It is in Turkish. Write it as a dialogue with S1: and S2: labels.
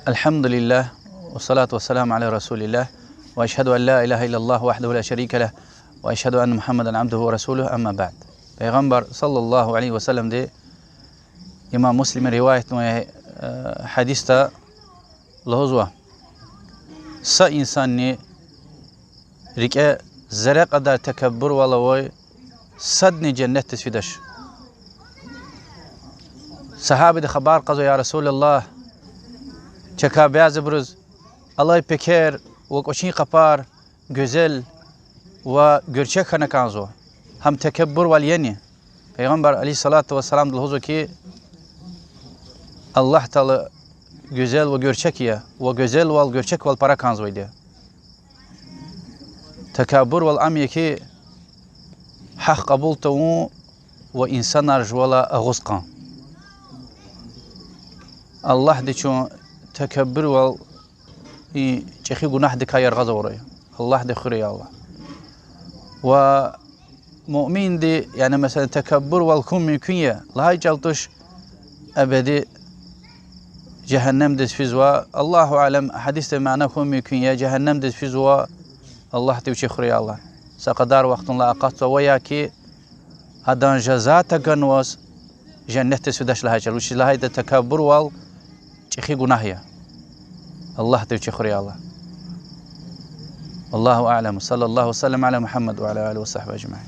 S1: Elhamdülillah ve salatu ve selamu ala Resulillah ve eşhedü en la ilahe illallah vahdehu la şerike leh ve eşhedü enne Muhammeden abduhu ve resuluhu amma ba'd. Peygamber sallallahu aleyhi ve sellem de İmam Müslim'in rivayet ve hadiste lahuzwa sa insanı rike zerre kadar tekebbür ve sadni cennet tesfideş. Sahabe de haber qazo ya Resulallah çeka beyaz bruz Allah peker ve koşin kapar güzel ve gerçek hana kanzo hem tekebbür vel yeni Peygamber aleyhissalatu vesselam dilhuzu ki Allah Teala güzel ve gerçek ya ve güzel ve gerçek vel para kanzo idi tekebbür vel amye ki hak kabul tavu ve insanlar jwala agusqan Allah de çun tekebbür vel çehi günah de kayar gaza oraya Allah de khuri Allah ve mümin de yani mesela tekebbür vel kum mümkün ya la jaltuş ebedi cehennem desfiz ve Allahu alem hadiste mana kum mümkün ya cehennem desfiz ve Allah de çehi khuri Allah sakadar vaktin la aqat ve ya ki adan cezata ganwas cennet desfidaş la hajal uç la de tekebbür vel çehi günah ya Allah de çehi khuri Allah Allahu a'lem sallallahu aleyhi ve sellem ala Muhammed ve ala alihi ve sahbihi ecmaîn.